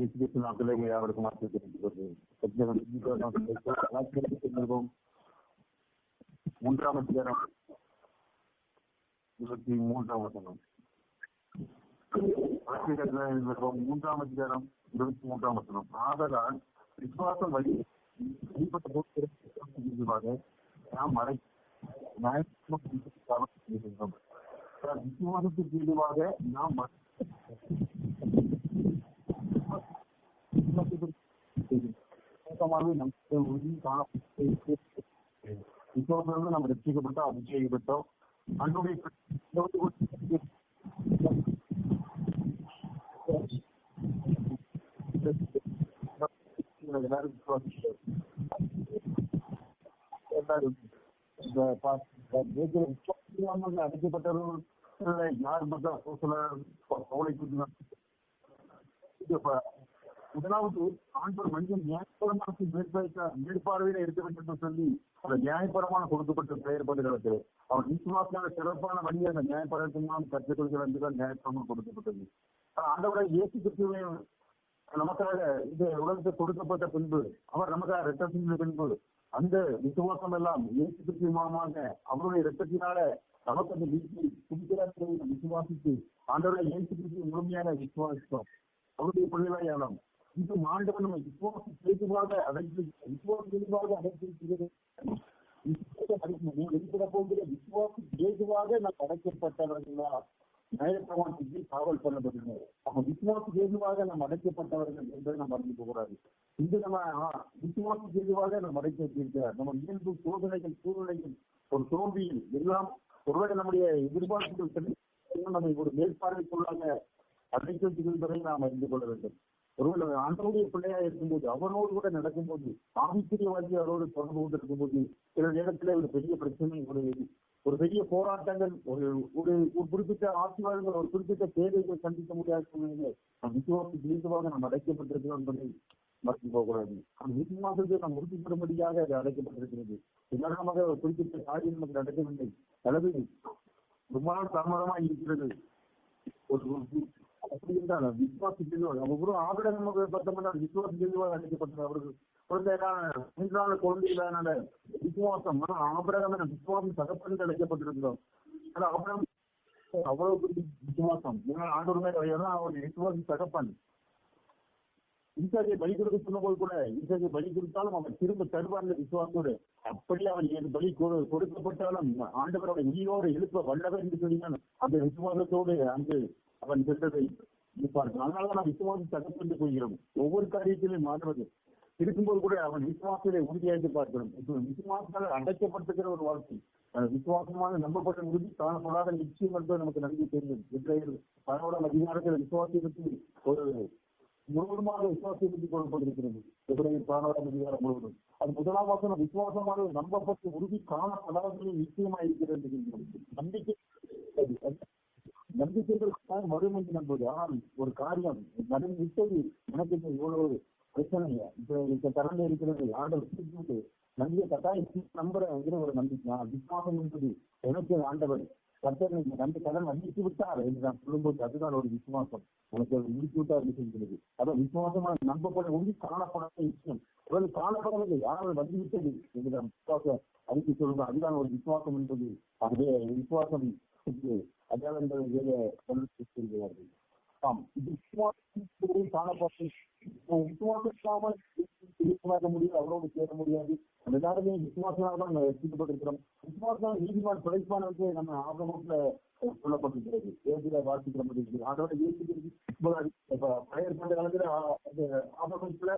Education நாட்களே அவருக்கு மாற்றி தெரிவிக்கிறது. மூன்றாம் அதிகாரம் 23ஆம் வசனம். மூன்றாம் அதிகாரம் 23ஆம் வசனம். ஆதலால் விசுவாசம் வழி வெளிப்பட்ட போது நாம் மறை விசுவாசத்துக்கு ஈடுவாக நாம் விசுவாசம் நம்ம ரட்சிக்கப்பட்டோம், அபிஷேகப்பட்டோம். அன்றைய எல்லாரும் அடைக்கப்பட்டவர்கள் யார் முதலாவது ஆண்டவர் மனிதன் நியாயபரமான மேற்பார்வையில இருக்க வேண்டும் என்று சொல்லி அந்த நியாயபரமான கொடுக்கப்பட்ட பெயர்படுகிறது. அவன் விசுவாசமான சிறப்பான வழியை அந்த நியாயபரத்தினால் கற்றுக்கொள்கிற என்றுதான் நியாயபரமாக கொடுக்கப்பட்டது. ஆண்டவரை இயேசு கிறிஸ்துவை நமக்காக இந்த உலகத்தை கொடுக்கப்பட்ட பின்பு அவர் நமக்காக இரத்தத்தின் பின்பு அந்த விசுவாசம் எல்லாம் இயேசு கிறிஸ்து மூலமாக அவருடைய இரத்தத்தினால நமக்கு அந்த குடிக்கிறார்கள் விசுவாசித்து ஆண்டவரை இயேசு கிறிஸ்து முழுமையான விசுவாசித்தோம். அவருடைய பிள்ளைகளாம் இது ஆண்டவர் நம்ம விசுவாசம் தெளிவாக அடைத்திருக்கிறது. வெளிப்பட போகிற விசுவாசம் ஏதுவாக நாம் அடைக்கப்பட்டவர்களா நியாயப்பிரமாணத்துக்கு காவல் பண்ணப்பட்டனர். நம்ம விசுவாசம் ஏதுவாக நாம் அடைக்கப்பட்டவர்கள் என்பதை நாம் அறிந்து போகிறாரு. இது நம்ம விசுவாசம் ஏதுவாக நாம் அடைத்து வைத்திருக்கிறார். நம்ம இயல்பு சோதனைகள் சூழ்நிலைகள் ஒரு தோல்வியில் எல்லாம் ஒருவேளை நம்முடைய எதிர்பார்ப்புகள் நம்மை ஒரு மேற்பார்வைக்குள்ளாக அடைத்து வைத்திருப்பதை நாம் அறிந்து கொள்ள வேண்டும். ஒருவேளை ஆண்டவருடைய பிள்ளையா இருக்கும்போது அவரோடு கூட நடக்கும்போது ஆவிக்குரிய வாழ்க்கை அவரோடு தொடர்பு கொண்டு இருக்கும்போது சில நேரத்துல ஒரு பெரிய பிரச்சனை, ஒரு பெரிய போராட்டங்கள், ஒரு ஒரு குறிப்பிட்ட ஆசீர்வாதங்கள், ஒரு குறிப்பிட்ட தேவைகள் சந்திக்க முடியாத சூழ்நிலை விசுவாசத்துக்கு விசுவாக நாம் அடைக்கப்பட்டிருக்கிறோம் என்பதை மறந்து போகக்கூடாது. அந்த விசுவாசத்தை நாம் உறுதிப்படும்படியாக அது அடைக்கப்பட்டிருக்கிறது. உதாரணமாக ஒரு குறிப்பிட்ட காரியம் நமக்கு நடக்கவில்லை அல்லது ரொம்ப நாள் தாமதமாக இருக்கிறது. அப்படி இருந்தால் விசுவாசத்தில் அவரும் ஆவிடம் பத்தொன்பது விசுவாசத்தில் அழைக்கப்பட்டது. அவருக்கு குழந்தைகளான குழந்தைகளான விசுவாசம் ஆபிரகாம் விசுவாசம் தகப்பன் அழைக்கப்பட்டிருக்கிறோம். ஆனா ஆபிரகாம் அவ்வளவு பெரிய விசுவாசம் ஆண்டவருமே அவருடைய விசுவாசம் தகப்பன். ஈசாக்கை பலி கொடுக்க சொன்னபோது கூட ஈசாக்கை பலி கொடுத்தாலும் அவன் திரும்ப தருவார்ந்த விசுவாசத்தோடு அப்படி அவன் பலி கொடுக்கப்பட்டாலும் ஆண்டவரோட உயிரோடு எழுப்ப வல்லவர் என்று சொன்னால் அந்த விசுவாசத்தோடு அங்கு அவன் சென்றதை இருப்பார்கள். அதனாலதான் நாம் விசுவாசம் தகப்பட்டு போகிறோம். ஒவ்வொரு காரியத்திலும் மாறுவது இருக்கும்போது கூட அவன் விசுவாசத்தை உறுதியாக பார்க்கணும். விசுவாசத்தால் அடைக்கப்பட்டிருக்கிற ஒரு வாழ்க்கை, விசுவாசமாக நம்பப்பட்ட உறுதி காணப்படாத நிச்சயம் என்பது நமக்கு நன்கு தெரியும். இன்றைய 11ஆம் அதிகாரத்தில் விசுவாசத்துக்கு ஒரு முழுவதுமாக விசுவாசத்துக்கு கொள்ளப்பட்டிருக்கிறது. 11ஆம் அதிகாரம் முழுவதும் அது முதலாம் வாசனம் விசுவாசமாக நம்பப்பட்ட உறுதி காணப்படாத நிச்சயமாக இருக்கிறது. நம்பிக்கைகளுக்காக மறுமொழி நம்புவது. ஆனால் ஒரு காரியம் நடந்து விட்டது, எனக்கு இவ்வளவு பிரச்சனை இப்ப தரல இருக்கிறது, ஆண்டவர் நம்பிக்கை கட்டாயம் நம்புற ஒரு நம்பிக்கை விசுவாசம் என்பது எனக்கு ஆண்டவர் கர்த்தர் நம்பி கடன் வந்தித்து விட்டார் என்று நான் சொல்லும்போது அதுதான் ஒரு விசுவாசம். உனக்கு முடித்து விட்டார் என்று சொல்கிறது. அதான் விசுவாசமாக நம்பப்பட உறுதி காணப்படாத விஷயம். அவர்கள் காணப்படவில்லை, ஆனால் வந்துவிட்டது என்று நான் விசுவாசம் அறிக்கை சொல்லுவோம். அதுதான் ஒரு விசுவாசம் என்பது. ஆகவே விசுவாசம் அதாவது சொல்கிறார்கள். ஆம், இது விசுவாசம் காணப்பட்டு விசுவாசமாக முடியாது, அவரோடு சேர முடியாது. எல்லாருமே விசுவாசமாக தான் ரசிக்கப்பட்டிருக்கிறோம். விசுவாசம் நீதிமான் பிழைப்பான நம்ம ஆகமத்துல சொல்லப்பட்டிருக்கிறது. ஏசில வாசிக்கிற மாதிரி அதோட ஏசிக்கிறது. பழைய காலத்துல ஆகமத்துல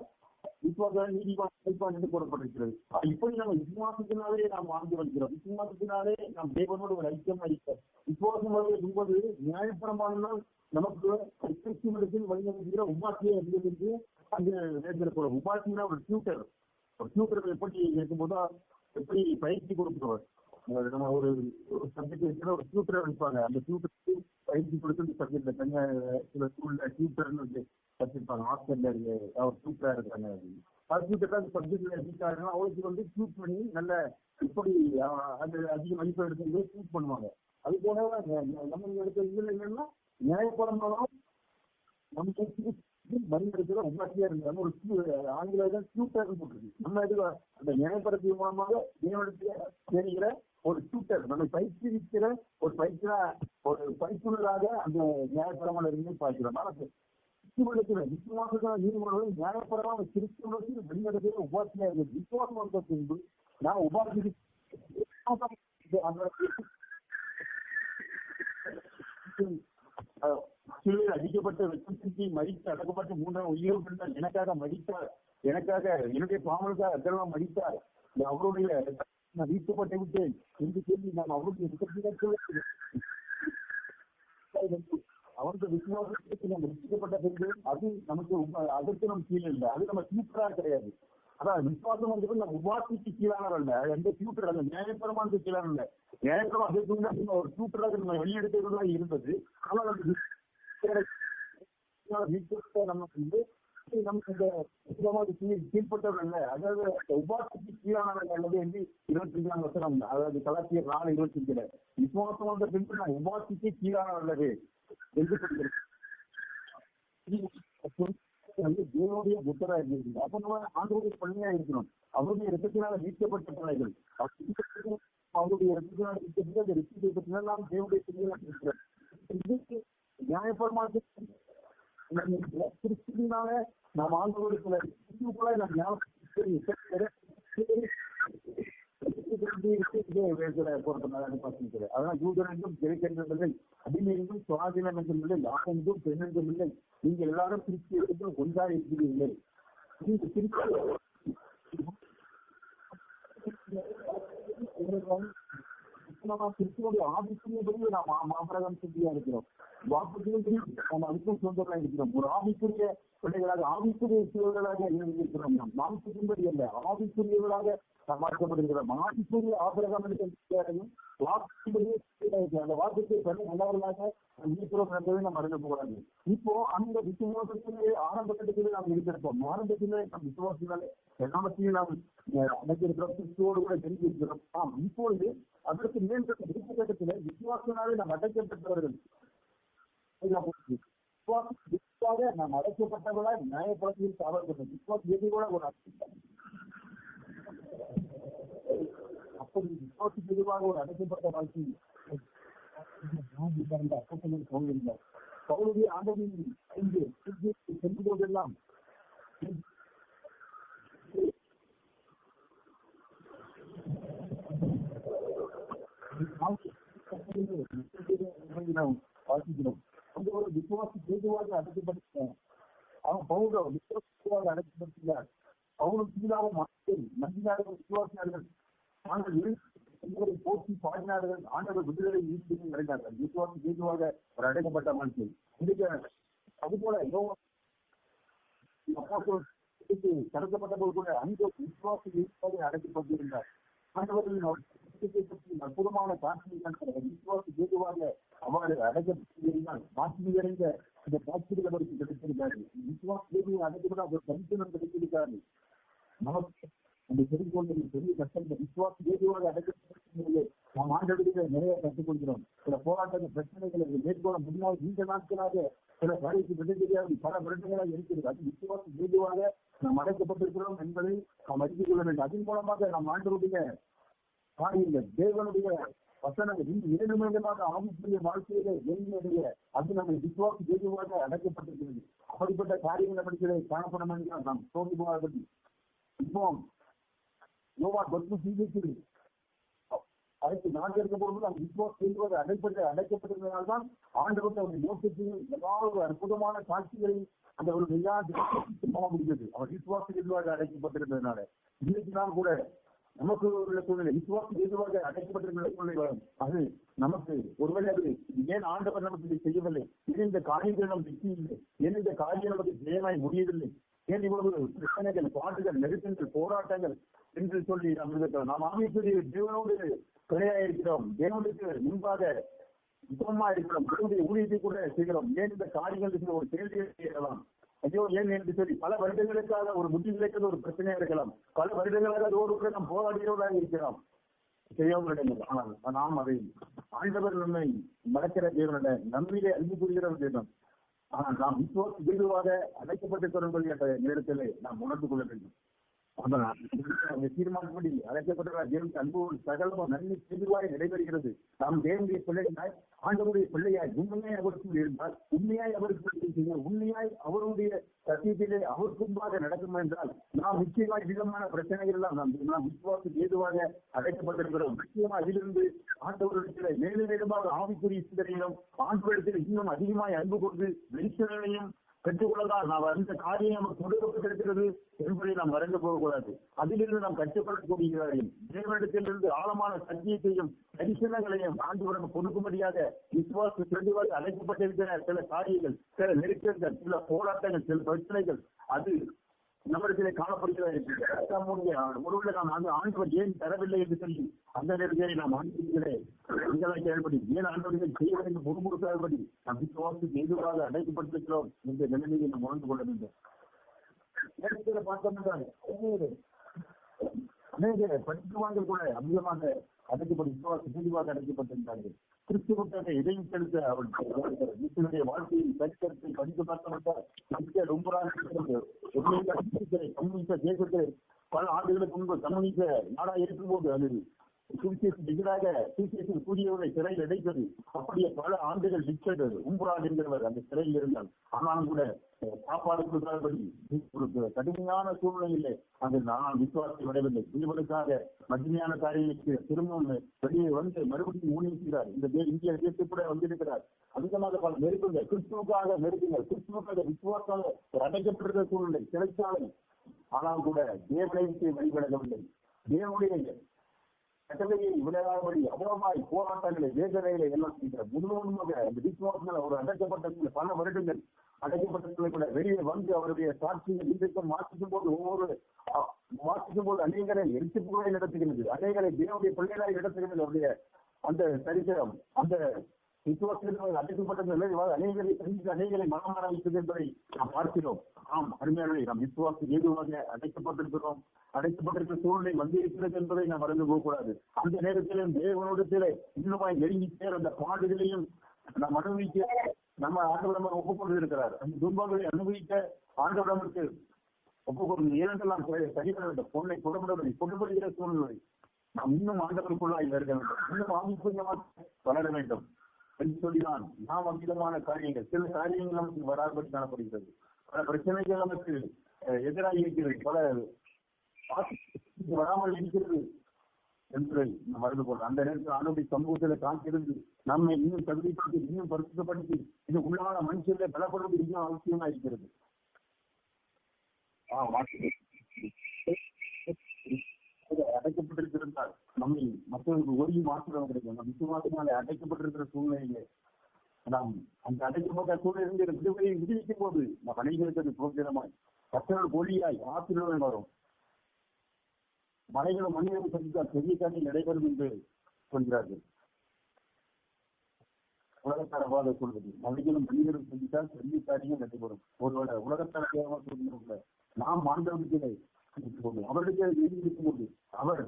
விசுவாசம் நீதிமான் பிழைப்பான் என்று கூறப்பட்டிருக்கிறது. இப்படி நம்ம விசுவாசத்தினாலே நாம் வாழ்ந்து வருகிறோம். விசுவாசத்தினாலே நாம் தேவனோடு ஒரு ஐக்கியம் அளிக்கிறோம். விசுவாசம் வரும்போது நியாயப்பிரமாணம் நமக்கு வழிநடத்துகிற உபாசியை இருந்தது. அங்கு நேர்ந்திருக்கிறோம். உபாசினா ஒரு டியூட்டர் எப்படி இருக்கும்போது எப்படி பயிற்சி கொடுக்கிறவர் நம்ம ஒரு சப்ஜெக்ட் இருக்கிற ஒரு டியூட்டரை வைப்பாங்க. அந்த டியூட்டருக்கு பயிற்சி கொடுத்து சப்ஜெக்ட்ல தனியா சில ஸ்கூல்ல டியூட்டர்னு வச்சிருப்பாங்க. ஹாஸ்டல்ல அவர் டியூட்டரா இருக்காங்க. டியூட்டர் அந்த சப்ஜெக்ட்ல இருக்காங்க. அவங்களுக்கு டியூட் பண்ணி நல்ல எப்படி அந்த அதிக மதிப்பை எடுத்து டியூட் பண்ணுவாங்க. அது போல நம்ம எடுத்த இதுல என்னன்னா நியாயப்படமாலும் நமக்கு மருந்து எடுக்கிற உண்மையா இருந்தாலும் ஒரு ஆங்கிலம் டியூட்டர் போட்டுருக்கு. நம்ம இது அந்த நியாயப்படுத்திய மூலமாக தேவனுடைய தெரிகிற ஒரு டியூட்டர், நம்ம பயிற்சிக்கிற ஒரு பயிற்சியாளராக அந்த நியாயப்பரமான இருந்து பார்க்கிறோம். விசுவாசம் ஈடுபடுவது நியாயப்பரமான கிறிஸ்துவனுக்கு வெளிநடக்கிற உபாசனையா இருக்குது. விசுவாசம் வந்த பின்பு நான் உபாசி அடிக்கப்பட்ட வெற்றி மறித்து அடக்கப்பட்டு 3ஆம் உயிர் பின்னர் எனக்காக மறித்தார், எனக்காக என்னுடைய பாவனுக்காக அதெல்லாம் மறித்தார், அவருடைய நான் வீழ்த்தப்பட்டு விட்டேன் என்று சொல்லி நாம் அவருடைய அவருக்கு விசுவாசத்துக்கு நம்ம ரசிக்கப்பட்ட பிறகு அது நமக்கு அதற்கு நம்ம கீழே இல்லை, அது நம்ம டியூட்டரா கிடையாது. அதான் விசுவாசம் வந்து நம்ம உபாசிக்கு கீழானவர் அல்ல, எந்த டியூட்டர் அல்ல, நியாயபரமானது கீழான இல்லை. நியாயபரம் அதற்கு ஒரு டியூட்டராக நம்ம வெளியெடுக்கிறதா இருந்தது. ஆனால் நமக்கு வந்து நமக்கு இந்த கீழ்பட்டவர் அல்ல, அதாவது உபாசிக்கு கீழானவர் அல்லது என்று 25ஆம் வசனம், அதாவது கலாத்தியர் 4:25 விசுவாசம் வந்த பின்பு நான் உபாசிக்கு கீழானவர் அல்லது என்று சொல்கிறேன். தேவனுடைய புத்தரா இருந்திருக்கணும். அப்ப நம்ம ஆண்டவருடைய பள்ளியா இருக்கணும். அவருடைய ரத்தத்தினால மீட்கப்பட்ட பிள்ளைகள், அவருடைய ரத்தத்தினால மீட்கப்பட்ட அந்த ரத்தத்தை பற்றினால் நாம் தேவனுடைய பிள்ளைகளாக இருக்கிறோம். இதுக்கு நியாயபரமாக கிறிஸ்துவினால நாம் ஆண்டவருக்குள்ள நாம் அதான் யூதர் என்றும் கிரேக்கென்றும் அடிமையும் சுவாதீனம் என்றும் இல்லை, யார் என்றும் பெண் என்றும் இல்லை, நீங்க எல்லாரும் கிறிஸ்து என்றும் ஒன்றாக இருக்கிறீர்கள். கிறிஸ்துவனுடைய ஆவிக்குரியபடி நாம் மாபரகம் செஞ்சியா இருக்கிறோம். வாக்குறுதியும் நாம் அதுக்கும் சொந்தமா இருக்கிறோம். ஒரு ஆவிக்குரிய பிள்ளைகளாக ஆவிக்குரிய சூழலாக இருக்கிறோம். நாம் மாம்சத்தின்படி அல்ல, ஆவிக்குரியவர்களாக மாற்றப்படுகிறோம். ஆவிக்குரிய ஆபரகம் என்றையும் வாக்குபடியே அந்த வாக்குக்கு பண்ணி நல்லவர்களாக இருக்கிறோம் என்பதை நாம் அறிந்து போகிறாங்க. இப்போ அந்த விசுவாசத்திலே ஆரம்ப கட்டத்திலே நாம் இருந்திருப்போம். ஆரம்பத்திலே நம் விசுவாசத்தினாலே எல்லாத்தையும் நாம் அமைச்சிருக்கிறோம், கிறிஸ்துவோடு கூட தெரிஞ்சிருக்கிறோம். இப்பொழுது அதற்கு மேற்பட்ட விசுவாசத்தினாலே நாம் அடைக்கப்பட்டவர்கள். நாம் அடைக்கப்பட்டவர்களால் நியாயப்படுத்தியில் காவல்பட்டோம். விசுவாசம் எது கூட ஒரு அப்படி விசுவாசம் எதுவாக ஒரு அடைக்கப்பட்ட வாழ்க்கை போயிருந்தார். பவுலுடைய ஆண்டவரின் செல்லும் போதெல்லாம் வாசிக்கிறோம். அந்த ஒரு விசுவாசி ஏதுவாக அடைக்கப்பட்டார். அவன் பவுல விசுவாசமாக அடைக்கப்பட்டார். அவனுக்கு கீழாக மக்கள் நம்பினார்கள், விசுவாசினார்கள், ஆண்டவரை போற்றி பாடினார்கள், ஆண்டவர் விடுதலை ஈர்ப்பு அடைந்தார்கள். விசுவாசி ஏதுவாக ஒரு அடைக்கப்பட்ட மனுஷன். இதுக்கு அதுபோல கடத்தப்பட்ட போது கூட அந்த விசுவாசி ஏதுவாக அடைக்கப்பட்டிருந்தார். ஆண்டவர்களின் அற்புதமான காட்சியை விசுவாசி ஏதுவாக அவ்வாறு அடைக்கப்பட்டிருந்தால் மாற்றி நிறைந்த இந்த காட்சிகள் அவருக்கு கிடைத்திருக்காரு. விசுவாசி ஏதுவாக அடைக்கப்பட அவர் தரிசனம் கிடைத்திருக்காரு. நமக்கு அந்த தெரிந்து பெரிய கஷ்டங்கள் விசுவாசி ஏதுவாக அடைக்கப்பட்டிருக்கிறது. நாம் ஆண்டவருக்கு நிறைய கற்றுக்கொள்கிறோம். சில போராட்டங்கள் பிரச்சனைகளை மேற்கொள்ள முடியாத நீண்ட நாட்களாக சில கடைக்கு விடுதலையாக பல வருடங்களாக இருக்கிறது. அது விசுவாசி ஏதுவாக நாம் அடைக்கப்பட்டிருக்கிறோம் என்பதை நாம் அறிந்து கொள்ள வேண்டும். அதன் மூலமாக நாம் ஆண்டவருடைய காரியங்கள், தேவனுடைய வசனங்கள் இன்னும் ஏழுமேகமாக ஆவிக்குரிய வாழ்க்கையில என்னுடைய அது நம்ம விசுவாசி ஏதுவாக அடைக்கப்பட்டிருக்கிறது. அப்படிப்பட்ட காரியங்களை படிக்கிறதை காணப்படும் என்றால் நாம் தோன்றி போகாதபடி இப்போ யோவா 10 அதற்கு நான் இருக்கும் பொழுது அந்த விசுவாசம் அடைக்கப்பட்டிருந்ததால்தான் ஆண்டவருக்கு அவருடைய யோசித்து ஏதாவது அற்புதமான காட்சிகளை அந்த ஒரு போக முடியாது. அவர் விசுவாசம் எதுவாக அடைக்கப்பட்டிருந்ததுனால இன்னைக்கு நான் கூட நமக்கு உள்ள சூழ்நிலை விசுவாசம் எதுவாக அடைக்கப்பட்டிருந்த சூழ்நிலை வரும். அது நமக்கு ஒருவேளை அது ஏன் ஆண்டவர் நமக்கு இதை செய்யவில்லை, ஏன் இந்த காரியங்கள் நமக்கு வெற்றி இல்லை, ஏன் இந்த காரியம் நமக்கு ஜெயமாய் முடியவில்லை, ஏன் இவ்வளவு பிரச்சனைகள், பாட்டுகள், நெருக்கங்கள், போராட்டங்கள் என்று சொல்லி நாம் இருக்கிறோம். நாம் ஆவிக்குரிய தேவனோடு பிழையா இருக்கிறோம், தேவனுக்கு முன்பாக சுத்தமா இருக்கிறோம், தேவனுடைய ஊழியத்தை கூட செய்கிறோம். ஏன் இந்த காரியங்களுக்கு ஒரு கேள்வியை செய்யலாம், ஐயோ ஏன் என்று சொல்லி பல வருடங்களுக்காக ஒரு புத்தி விளைக்கிறது ஒரு பிரச்சனையா இருக்கலாம். பல வருடங்களாக அதோடு கூட நாம் போராடுகிறவர்களாக இருக்கிறோம், செய்யாமல். ஆனால் நாம் அதை ஆண்டவர் நம்மை மறக்கிற தேவனோட நம்மிலே அன்பு புரிகிற தேவன். ஆனால் நாம் விசுவாச தீர்வாக அழைக்கப்பட்டிருக்கிறோம் என்ற நேரத்தில் நாம் உணர்ந்து கொள்ள வேண்டும். அந்த தீர்மானப்படி அழைக்கப்பட்ட தேவனுக்கு அன்பு சகலமும் நன்மை தெளிவாய் நடைபெறுகிறது. நாம் தேவனுடைய பிள்ளையாய் ஆண்டவருடைய பிள்ளையாய் உண்மையாய் அவருக்கு இருந்தால், உண்மையாய் அவருக்கு உண்மையாய் அவருடைய சத்தியத்திலே அவருக்கு முன்பாக நடக்கும் என்றால் நாம் நிச்சயமாய் விதமான பிரச்சனைகள் எல்லாம் நாம் விசுவாசத்துக்கு ஏதுவாக அழைக்கப்பட்டிருக்கிறோம். நிச்சயமா அதிலிருந்து ஆண்டவரிடத்தில் மேலும் மேலுமாக ஆவிக்குரிய சிந்தனையிலும் ஆண்டவரிடத்தில் இன்னும் அதிகமாய் அன்பு கொண்டு வெளிச்சனையும் பெற்றுக்கொள்ளலாம். நாம் அந்த காரியம் நமக்கு கொடுக்கப்பட்டிருக்கிறது என்பதை நாம் மறந்து போகக்கூடாது. அதிலிருந்து நாம் கற்றுக்கொள்ளக்கூடிய தேவனிடத்திலிருந்து ஆழமான சத்தியத்தையும் தரிசனங்களையும் ஆண்டவரம் கொடுக்கும்படியாக விசுவாச தெளிவாக அழைக்கப்பட்டிருக்கிற சில காரியங்கள், சில நெருக்கங்கள், சில போராட்டங்கள், சில பிரச்சனைகள் அது நம்மிடத்திலே காணப்படுகிறதா ஒருவேளை நாம் அந்த ஆண்டவர் ஏன் தரவில்லை என்று சொல்லி அந்த நேரத்திலே நாம் ஆண்டவர்களே எங்களால் செயல்படி ஏன் ஆண்டவர்கள் செய்ய வேண்டும் முறுமுறுக்காதபடி நம் விசுவாசத்துக்கு எதிராக அழைக்கப்பட்டிருக்கிறோம் என்ற நிலைமையை நாம் உணர்ந்து கொள்ள வேண்டும். நேரத்தில் பார்த்தோம் என்றால் அநேக படிப்புவான்கள் கூட அதிகமாக அடைக்கப்பட்டு விசுவாச தெளிவாக அடைக்கப்பட்டிருந்தார்கள். கிறிஸ்துவுக்காக இதையும் செலுத்த அவருடைய வாழ்க்கையில் சரித்திரத்தை படித்து பார்த்தவர்கள் ரொம்ப கம்யூனிஸ்ட தேசத்தை பல ஆண்டுகளுக்கு முன்பு கம்யூனிஸ்ட நாடா இருக்கும்போது அது சுவிசேஷத்துக்கு எதிராக சுவிசேஷம் கூடியவரை சிறையில் அடைத்தது. அப்படியே பல ஆண்டுகள் நிச்சது உம்புரான் என்கிறவர் அந்த சிறையில் இருந்தால், ஆனாலும் கூட சாப்பாடு கொடுக்காதபடி ஒரு கடுமையான சூழ்நிலையிலே அந்த நான் விசுவாசத்தை விடவில்லை. இவர்களுக்காக மகிமையான காரியங்களுக்கு திரும்பவும் வெளியே வந்து மறுபடியும் ஊழியர் இந்த இந்திய தேசத்தை கூட வந்திருக்கிறார். அதிகமாக பல நெருக்கங்கள் கிறிஸ்துவுக்காக நெருக்கங்கள், கிறிஸ்துவுக்காக விசுவாசாக அடைக்கப்பட்டிருக்கிற சூழ்நிலை சிறைச்சாலை. ஆனால் கூட தேவனைக்கு வழிபடவில்லை. தேவனுடைய கட்டளையை விளையாடும்படி அவ்வளவாய் போராட்டங்களை வேதனைகளை எல்லாம் செய்கிற முழுவதுமாக அந்த விசுவாசங்கள் அவர் அடைக்கப்பட்ட பல வருடங்கள் அடைக்கப்பட்டவர்களை கூட வெளியே வந்து அவருடைய சாட்சியை இன்றைக்கும் வாசிக்கும் போது அநேகரை எரிச்சுப்புகளை நடத்துகிறது, அநேகரை தேவனுடைய பிள்ளைகளாய் நடத்துகிறது. அவருடைய அந்த சரித்திரம் அந்த விசுவாசத்தில் அடைக்கப்பட்ட அநேகரை சந்தித்து அநேகரை மனம் ஆரம்பித்தது என்பதை நாம் பார்க்கிறோம். ஆம் அருமையாளரை, நாம் விசுவாசம் ஏதுவாக அடைக்கப்பட்டிருக்கிறோம். அடைக்கப்பட்டிருக்கிற சூழ்நிலை வந்திருக்கிறது என்பதை நாம் மறந்து போகக்கூடாது. அந்த நேரத்திலும் தேவனோடத்திலே இன்னுமாய் நெருங்கி சேர அந்த பாடுகளையும் நாம் அனுபவிக்க நம்ம ஆண்டவரம் ஒப்புக்கொண்டு இருக்கிறார். அந்த துன்பங்களை அனுபவிக்க ஆண்டவரமுக்கு ஒப்புக்கொண்டு ஏனென்றெல்லாம் சரிபட வேண்டும். பொண்ணை கொடுபடவில்லை கொடுபடுகிற சூழ்நிலை நாம் இன்னும் ஆண்டவருக்குள்ளாய் இருக்க வேண்டும். இன்னும் ஆவிக்குரியமாக வளர வேண்டும் என்று சொல்லிதான் நாம் அவ்விதமான காரியங்கள் சில காரியங்கள் நமக்கு வராதபடி காணப்படுகிறது. பல பிரச்சனைகள் நமக்கு எதிராக இருக்கிறது, பல வராமல் இருக்கிறது என்று நாம் மறந்து போறோம். அந்த நேரத்தில் ஆண்டவருடைய சமூகத்தில காத்திருந்து நம்மை இன்னும் தகுதிப்படுத்தி இன்னும் பரிசுத்தப்படுத்தி இது உள்ளான மனுஷர்களை பலப்படுவது இன்னும் அவசியமா இருக்கிறது. அடைக்கப்பட்டிருக்கிறால் நம்மை மற்றவர்களுக்கு ஒரு மாற்றம் கிடைக்கும். நம் விசுவாசனால அடைக்கப்பட்டிருக்கிற சூழ்நிலையிலே நாம் அந்த அடைக்கப்பட்ட சூழ்நிலை விடுதலை விடுவிக்கும் போது நம் அனைவருக்கு சுதந்திரமாய் மற்றவர்கள் ஒளியாய் ஆசீர்வாதம் வரும். மலைகளும் மனிதர்கள் சந்தித்தால் பெரிய காரியம் நடைபெறும் என்று சொல்கிறார்கள். உலகத்தரவாத சொல்வது மலைகளும் மனிதர்கள் சந்தித்தால் பெரிய காரியம் நடைபெறும். ஒருவேளை உலகத்தரவாக சொல்கிறோம். நாம் ஆண்டவர்களுக்கு அவர்களுக்கு இருக்கும் போது அவர்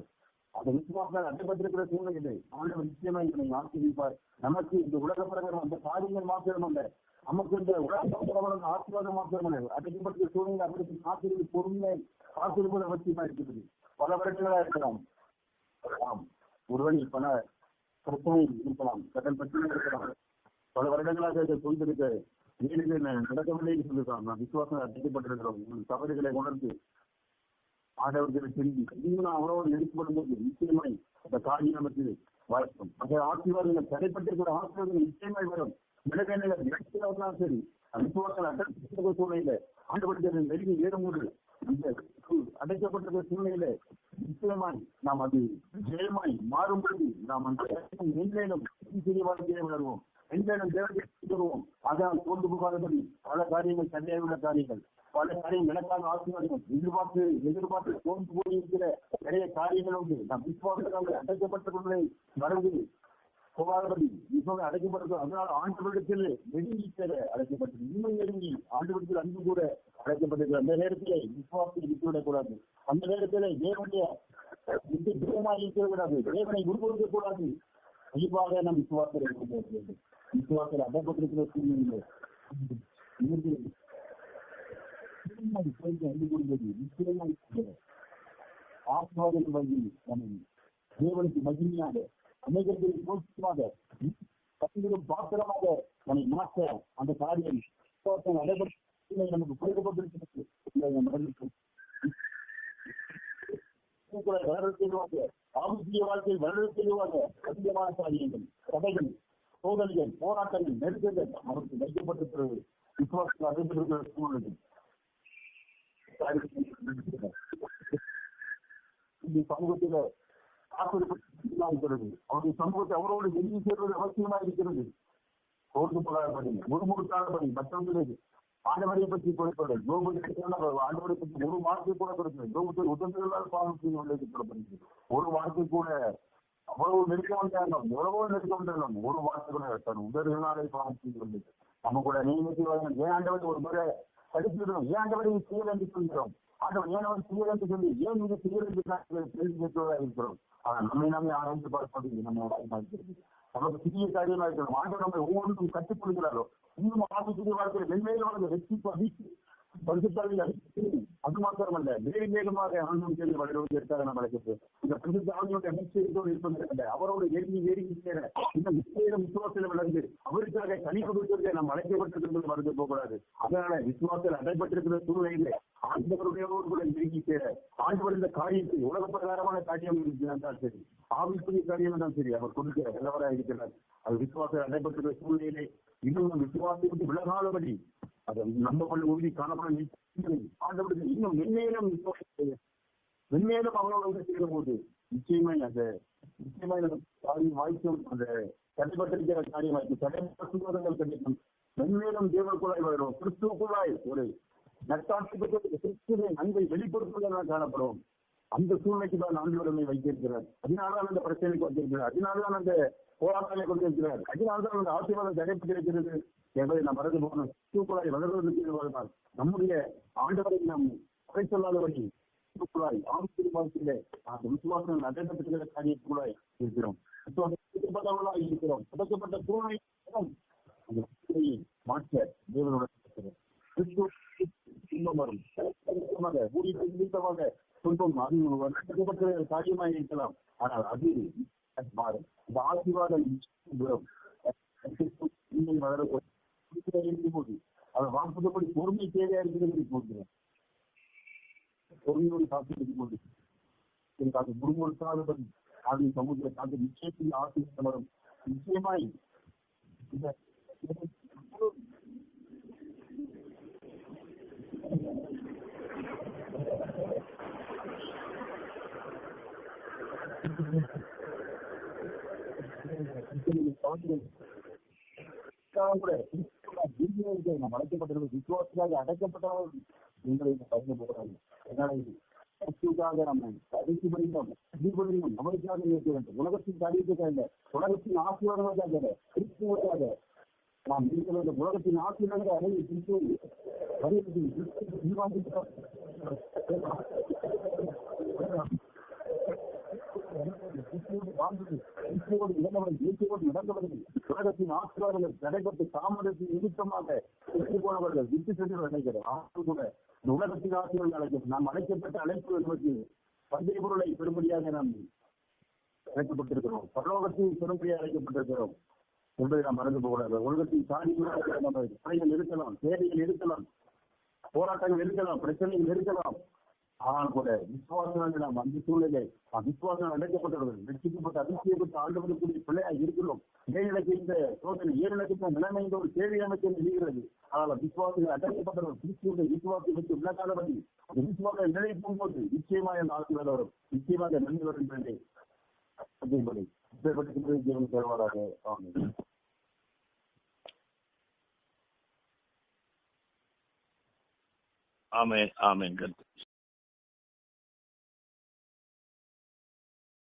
அந்த விசுவாசத்தால் அடைப்பட்டிருக்கிற சூழ்நிலை ஆண்டவர் நிச்சயமாக இதனை ஆசீர்வதிப்பார். நமக்கு இந்த உலக பிரகாரம் அந்த காரியங்கள் மாத்திரம் அல்ல, நமக்கு இந்த உலக ஆசீர்வாதம் மாத்திரம் அல்ல, அடைக்கப்பட்ட சூழ்நிலை அவருக்கு ஆசீர்வதி பொறுமையை ஆசீர்வாத அவசியமா இருக்கிறது. பல வருடங்களா இருக்கலாம், ஒருவழி பல பிரச்சனை இருக்கலாம், கடல் பிரச்சனை இருக்கலாம், பல வருடங்களாக இதை சொல்லிருக்க ஏழு நடக்கவில்லை என்று சொல்லிருக்கலாம். நான் விசுவாசம் அடைக்கப்பட்டிருக்கிறோம். தவறுகளை உணர்ந்து ஆண்டவர்களை தெரிந்து இன்னும் அவரோடு நெருக்கப்படும் போது நிச்சயமாய் அந்த காரியம் நமக்கு வாய்ப்பும் அந்த ஆசீர்வாதங்கள் தடைப்பட்டிருக்கிற ஆசீர்வாதங்கள் நிச்சயமாய் வரும். விலகலைகள் இலக்கியவர்களாம் சரி விசுவாசம் அடைக்கப்பட்டிருக்கிற சூழ்நிலையில ஆண்டவர்கள் நெருங்கி ஏறும்போது அந்த அடைக்கப்பட்டிருக்கிற சூழ்நிலையில நிச்சயமாய் நாம் அது ஜெயமாய் மாறும்பொழுது நாம் அந்த மென்மேலும் சிறிய வாழ்க்கையை உணர்வோம், மென்மேலும் தேவத்தை வருவோம். அதான் தோன்று போகாதபடி பல காரியங்கள் சரியாக உள்ள காரியங்கள், பல காரியம் எனக்கான ஆசீர்வாதங்கள் எதிர்பார்த்து தோன்று போயிருக்கிற நிறைய காரியங்கள் உண்டு. நாம் விசுவாசத்தால் அடைக்கப்பட்டவர்களை மறந்து போகாதபடி விசுவாசம் அடைக்கப்பட்டிருக்கிறோம். அதனால் ஆண்டவரிடத்தில் நெருங்கி சேர அடைக்கப்பட்டது, இன்னும் நெருங்கி ஆண்டவரிடத்தில் அன்பு கூட அடைக்கப்பட்டிருக்கிறது. அந்த நேரத்திலே விசுவாசத்தை விட்டுவிடக்கூடாது. அந்த நேரத்திலே தேவனுடைய தூரமாக இருக்கக்கூடாது, தேவனை உருவெடுக்க கூடாது. கண்டிப்பாக நாம் விசுவாசத்தில் இருக்க வேண்டும். விசுவாசத்தில் அடைக்கப்பட்டிருக்கிற சூழ்நிலை ஆத்மாவின் வழி தேவனுக்கு மகிமையாக அநேகர்களுக்கு போஷமாக கத்திலும் பாத்திரமாக நம்மை மாற்ற அந்த காரியம் நடைபெற்ற நமக்கு கொடுக்கப்பட்டிருக்கிறது. வளர செய்வாங்க, ஆரோக்கிய வாழ்க்கை வளர செய்வாங்க. அதிகமான காரியங்கள், சபைகள், சோதனைகள், போராட்டங்கள், நெருக்கங்கள் அவருக்கு வைக்கப்பட்டிருக்கிறது. விசுவாசத்தில் அறிந்திருக்கிற சூழ்நிலை இந்த சமூகத்தில இருக்கிறது. அவருடைய சமூகத்தை அவரோடு வெளியே சேர்வது அவசியமா இருக்கிறது. சோர்ந்து போகாதபடி, முறுமுறுக்காதபடி, மற்றவர்களுக்கு ஆண்டவரை பற்றி கொடுப்பது ஆண்டவரை பற்றி ஒரு வார்த்தை கூட கொடுக்கிறது. லோகத்தில் உதவிகளால் பாவம் செய்து கொண்டிருக்கப்படுகிறது. ஒரு வார்த்தை கூட அவ்வளவு நெருக்க வந்தாலும் எவ்வளவோ நெருக்க வந்தாலும் ஒரு வார்த்தை கூட தன் உதவிகளாலே பாவம் செய்து கொண்டிருக்கிறது. நம்ம கூட நியமித்து ஏன் ஆண்டவரை ஒரு முறை படிச்சுவிடும், ஏன் ஆண்டவரை செய்யல் என்று சொல்கிறோம். ஆண்டவர் ஏன் அவர் செய்யல் என்று சொல்லி ஏன் இது செய்யல் என்று கேள்வி இருக்கிறோம். ஆனால் நம்மை நாமே ஆராய்ந்து பார்ப்பது நம்ம இருக்கிறது. நமக்கு சிறிய காரியமா இருக்கணும். ஆண்டவர் நம்மை ஒவ்வொன்றும் கற்றுக் கொள்கிறாரோ இன்னும் ஆசிரிய வாழ்க்கையில் மென்மேலும் அவர்கள் வெற்றி பதித்து அது மாத்திரமல்ல, வேறு மேலுமாக ஆண்டும் கேள்வி வளர்வதற்காக நாம் அழைக்கிறது. இந்த பரிசுத்த ஆவியோட அமைச்சரோடு இருப்பதற்காக அவரோடு வேறு சேர இந்த விசுவாசத்தில் வளர்ந்து அவருக்காக தனி கொடுத்திருக்க நாம் அழைக்கப்பட்டிருக்கிறது மறந்து போகக்கூடாது. அதனால விசுவாசத்தில் அடைப்பட்டிருக்கிற சூழ்நிலையிலே ஆண்டவருடையவோடு கூட நெருங்கி சேர ஆண்டவர் இந்த காரியத்தை உலக பிரகாரமான காரியம் இருந்தால் சரி, ஆவிக்குரிய காரியம் தான் சரி, அவர் கொடுக்கிற வல்லவராக இருக்கிறார். அது விசுவாசத்தில் அடைப்பட்டிருக்கிற சூழ்நிலையிலே இன்னும் விசுவாசத்தை விட்டு விலகாதபடி அதை நம்பப்பட்ட உறுதி காணப்பட ஆண்டவருக்கு இன்னும் மென்மேலும் அவங்களோட செய்கிற போது நிச்சயமா வாய்க்கும் அந்த தடைப்பட்டிருக்கிற காரியமாய்க்கும் தடைப்பட்ட சூழல்கள் கிடைக்கும். மென்மேலும் தேவனுக்குள்ளாய் வரும் கிறிஸ்துவுக்குள்ளாய் ஒரு நட்டாட்சி கிறிஸ்துவின் அன்பை வெளிப்படுத்துவதாக காணப்படும். அந்த சூழ்நிலைக்கு தான் ஆண்டவரை வைத்திருக்கிறார். அதனால்தான் அந்த பிரச்சனைக்கு வந்திருக்கிறார். அதனால்தான் அந்த போராட்டங்களை கொண்டிருக்கிறார். அதனால்தான் அந்த ஆசீர்வாதம் தடைப்பட்டிருக்கிறது என்பதை நாம் மறந்து போகணும். கிறிஸ்துவுக்குள்ளாய் வளர்வதற்கு நம்முடைய ஆண்டவரை நாம் குறை சொல்லாதபடி கிறிஸ்துவுக்குள்ளாய் ஆசிரியர்களே அந்த விசுவாசம் நடைபெற்றிருக்கிற காரியத்துக்குள்ளாய் இருக்கிறோம். இருக்கிறோம். புதைக்கப்பட்ட சூழ்நிலை அந்த சூழ்நிலையை மாற்ற தேவனோட கிறிஸ்துவ வரும் ஊழியமாக துன்பம் அது காரியமாக இருக்கலாம். ஆனால் அது மாறும். இந்த ஆசீர்வாதம் இருக்கும்போது அதை வாக்குப்படி பொறுமை தேவையா இருக்கிறது போகிறேன். பொறுமையோடு காத்திருக்கும் போது எனக்கு அது முறுமுறுக்காதபடி அது சமூகத்தை அந்த நிச்சயத்தில் ஆசீர்வாதம் வரும். நிச்சயமாய் இந்த நாம் அழைக்கப்பட்டிருக்க விசுவாசமாக அடைக்கப்பட்டவர்கள் எங்களை பயந்து போகிறார்கள். அதனால நம்ம கடைசி படிக்கிறோம் நம்மளுக்காக நிற்க வேண்டும். உலகத்தின் காரியத்துக்காக, உலகத்தின் ஆசீர்வாதங்களுக்காக, கிறிஸ்துவுக்காக நாம் இருக்க வேண்டும். உலகத்தின் ஆசீர்வாதங்களை அடைந்து கிறிஸ்துவோடு நடந்தவர்கள் உலகத்தின் ஆசீர்வாதங்கள் தடைப்பட்டு தாமதத்தின் நிமித்தமாக போனவர்கள் விட்டு சென்று நினைக்கிறோம். கூட இந்த உலகத்தின் ஆசீர்வாதங்கள் அழைக்கப்படும். நாம் அழைக்கப்பட்ட அழைப்பு நமக்கு பந்தய பொருளை பெறும்படியாக நாம் அழைக்கப்பட்டிருக்கிறோம். பரலோகத்தில் பெறும்படியாக அழைக்கப்பட்டிருக்கிறோம் என்பதை நாம் மறந்து போகக்கூடாது. உலகத்தின் சாதிகள் படைகள் இருக்கலாம், தேவைகள் இருக்கலாம், போராட்டங்கள் இருக்கலாம், பிரச்சனைகள் இருக்கலாம். ஆனால் கூட விசுவாசங்கள் நாம் அந்த சூழ்நிலை விசுவாசம் அடைக்கப்பட்டவர்கள் வெற்றிக்கப்பட்ட அதிசயப்பட்ட ஆண்டவர்களுடைய பிள்ளையாக இருக்கிறோம். ஏழு இந்த சோதனை 7 லட்சம் நிலைமை ஒரு கேள்வி அமைக்க எழுகிறது. ஆனால் விசுவாசங்கள் அடைக்கப்பட்டவர்கள் கிறிஸ்துவுடைய விசுவாசத்தை வச்சு விளக்காதபடி அந்த விசுவாசம் நிலை போகும்போது நிச்சயமாக அந்த ஆசீர்வாதம் வரும். நிச்சயமாக நன்மை வரும் என்பதை அதேபடி இப்பேற்பட்ட ஜீவன் தருவாராக. ஆமென். ஆமென்.